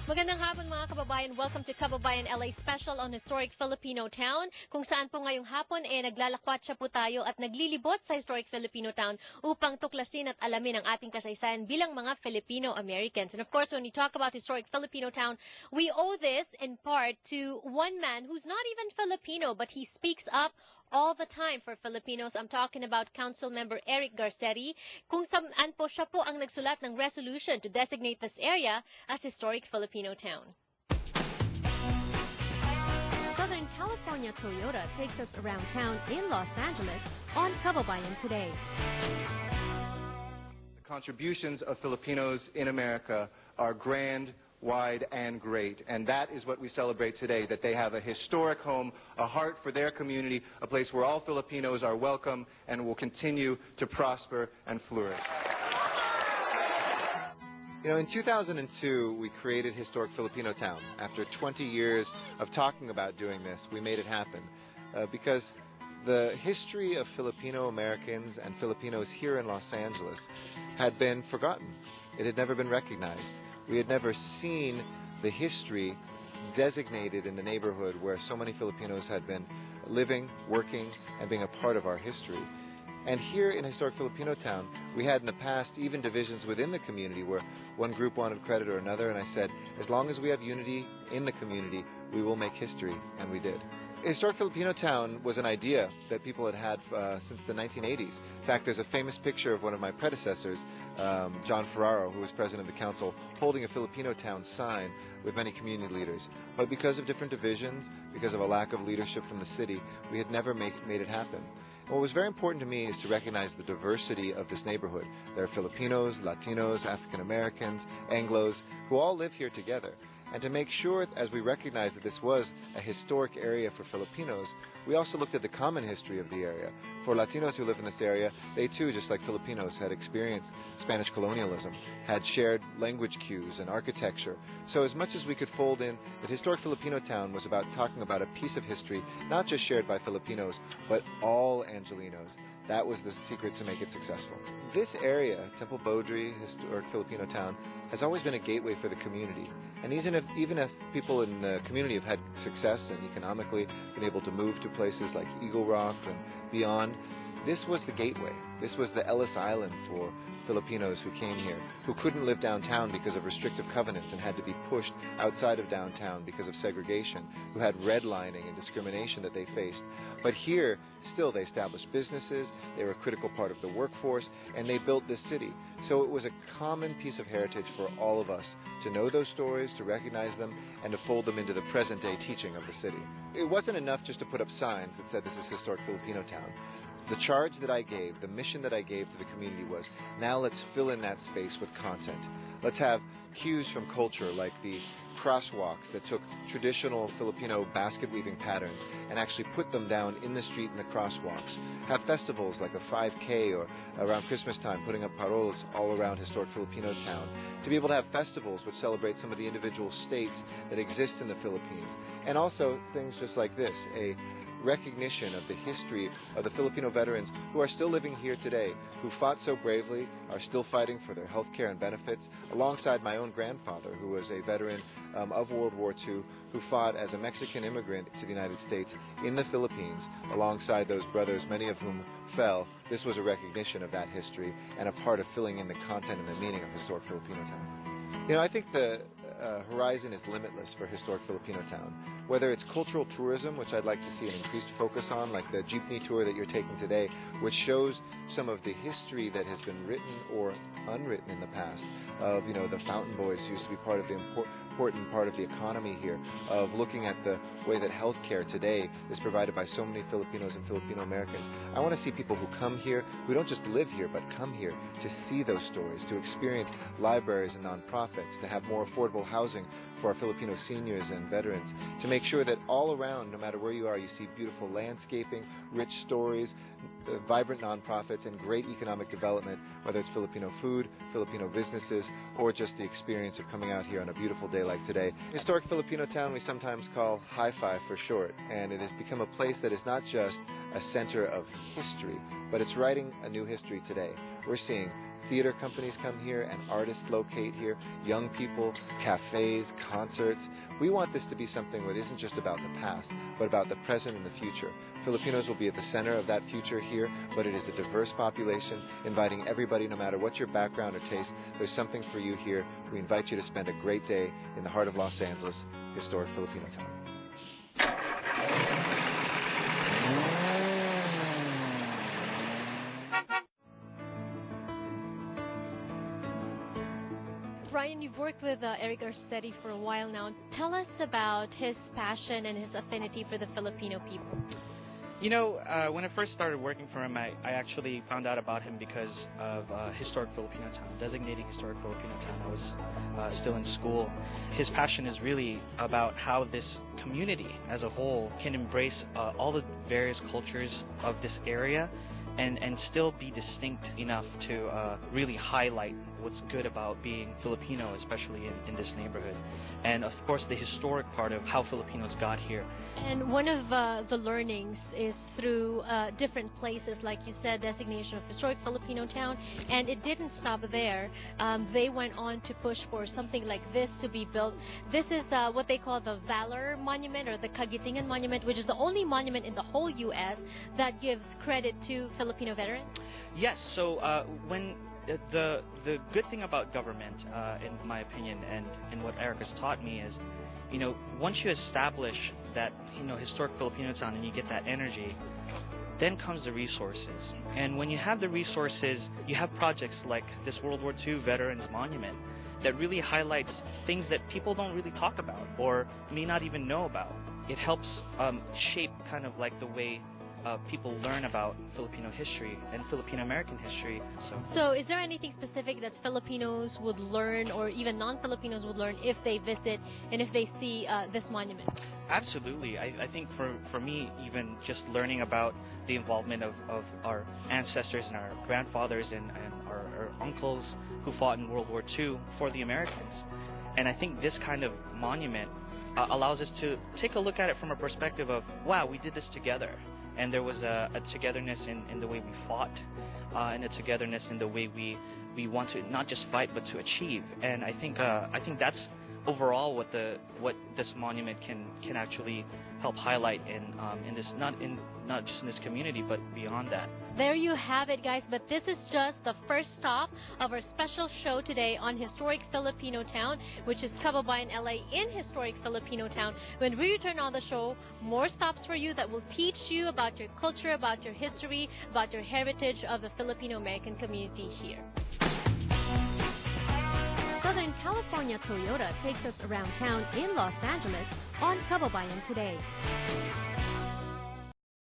Magandang hapon mga kababayan. Welcome to Kababayan LA Special on Historic Filipinotown, kung saan po ngayong hapon naglalakwatsa po tayo at naglilibot sa Historic Filipinotown upang tuklasin at alamin ang ating kasaysayan bilang mga Filipino-Americans. And of course, when we talk about Historic Filipinotown, we owe this in part to one man who's not even Filipino, but he speaks up all the time for Filipinos. I'm talking about Council Member Eric Garcetti, kung saan po siya po ang nagsulat ng resolution to designate this area as Historic Filipinotown. Southern California Toyota takes us around town in Los Angeles on Kababayan today. The contributions of Filipinos in America are grand, wide, and great, and that is what we celebrate today, that they have a historic home, a heart for their community, a place where all Filipinos are welcome and will continue to prosper and flourish. You know, in 2002, we created Historic Filipinotown. After 20 years of talking about doing this, we made it happen. Because the history of Filipino Americans and Filipinos here in Los Angeles had been forgotten. It had never been recognized. We had never seen the history designated in the neighborhood where so many Filipinos had been living, working, and being a part of our history. And here in Historic Filipinotown, we had in the past even divisions within the community where one group wanted credit or another, and I said, as long as we have unity in the community, we will make history, and we did. Historic Filipinotown was an idea that people had had since the 1980s. In fact, there's a famous picture of one of my predecessors, John Ferraro, who was president of the council, holding a Filipinotown sign with many community leaders. But because of different divisions, because of a lack of leadership from the city, we had never made it happen. What was very important to me is to recognize the diversity of this neighborhood. There are Filipinos, Latinos, African Americans, Anglos, who all live here together. And to make sure, as we recognize that this was a historic area for Filipinos, we also looked at the common history of the area. For Latinos who live in this area, they too, just like Filipinos, had experienced Spanish colonialism, had shared language cues and architecture. So as much as we could fold in, that Historic Filipinotown was about talking about a piece of history, not just shared by Filipinos, but all Angelenos. That was the secret to make it successful. This area, Temple Beaudry, Historic Filipinotown, has always been a gateway for the community. And even if people in the community have had success and economically been able to move to places like Eagle Rock and beyond, this was the gateway. This was the Ellis Island for Filipinos who came here, who couldn't live downtown because of restrictive covenants and had to be pushed outside of downtown because of segregation, who had redlining and discrimination that they faced. But here, still, they established businesses, they were a critical part of the workforce, and they built this city. So it was a common piece of heritage for all of us to know those stories, to recognize them, and to fold them into the present-day teaching of the city. It wasn't enough just to put up signs that said this is Historic Filipinotown. The charge that I gave, the mission that I gave to the community was, now let's fill in that space with content. Let's have cues from culture like the crosswalks that took traditional Filipino basket weaving patterns and actually put them down in the street in the crosswalks. Have festivals like a 5K or around Christmas time putting up paroles all around Historic Filipinotown. To be able to have festivals which celebrate some of the individual states that exist in the Philippines. And also things just like this, a recognition of the history of the Filipino veterans who are still living here today, who fought so bravely, are still fighting for their health care and benefits, alongside my own grandfather, who was a veteran of World War II, who fought as a Mexican immigrant to the United States in the Philippines, alongside those brothers, many of whom fell. This was a recognition of that history and a part of filling in the content and the meaning of Historic Filipinotown. You know, I think the horizon is limitless for Historic Filipinotown. Whether it's cultural tourism, which I'd like to see an increased focus on, like the jeepney tour that you're taking today, which shows some of the history that has been written or unwritten in the past of, you know, the Fountain Boys used to be part of the important part of the economy here, of looking at the way that healthcare today is provided by so many Filipinos and Filipino Americans. I want to see people who come here, who don't just live here, but come here to see those stories, to experience libraries and nonprofits, to have more affordable housing for our Filipino seniors and veterans, to make sure that all around, no matter where you are, you see beautiful landscaping, rich stories, vibrant nonprofits, and great economic development, whether it's Filipino food, Filipino businesses, or just the experience of coming out here on a beautiful day like today. Historic Filipinotown we sometimes call Hi-Fi for short, and it has become a place that is not just a center of history, but it's writing a new history today. We're seeing theater companies come here and artists locate here, young people, cafes, concerts. We want this to be something that isn't just about the past, but about the present and the future. Filipinos will be at the center of that future here, but it is a diverse population, inviting everybody, no matter what your background or taste. There's something for you here. We invite you to spend a great day in the heart of Los Angeles, historic Filipinotown. Ryan, you've worked with Eric Garcetti for a while now. Tell us about his passion and his affinity for the Filipino people. You know, when I first started working for him, I actually found out about him because of Historic Filipinotown, designating Historic Filipinotown. I was still in school. His passion is really about how this community as a whole can embrace all the various cultures of this area and still be distinct enough to really highlight what's good about being Filipino, especially in this neighborhood. And of course, the historic part of how Filipinos got here. And one of the learnings is through different places, like you said, designation of historic Filipino town, and it didn't stop there. They went on to push for something like this to be built. This is what they call the Valor Monument or the Kagitingan Monument, which is the only monument in the whole U.S. that gives credit to Filipino veterans. Yes, so when the good thing about government, in my opinion, and what Eric has taught me is, you know, once you establish that, you know, historic Filipino town and you get that energy, then comes the resources. And when you have the resources, you have projects like this World War II Veterans Monument that really highlights things that people don't really talk about or may not even know about. It helps shape kind of like the way people learn about Filipino history and Filipino American history. So is there anything specific that Filipinos would learn or even non-Filipinos would learn if they visit and if they see this monument? Absolutely. I think for me, even just learning about the involvement of our ancestors and our grandfathers and our uncles who fought in World War II for the Americans. And I think this kind of monument allows us to take a look at it from a perspective of, wow, we did this together. And there was a togetherness in the way we fought, and a togetherness in the way we want to not just fight but to achieve. And I think that's overall what this monument can actually help highlight in this not just in this community but beyond that. There you have it, guys. But this is just the first stop of our special show today on Historic Filipino Town, which is Kababayan, LA in Historic Filipino Town. When we return on the show, more stops for you that will teach you about your culture, about your history, about your heritage of the Filipino American community here. Southern California Toyota takes us around town in Los Angeles on Kababayan today.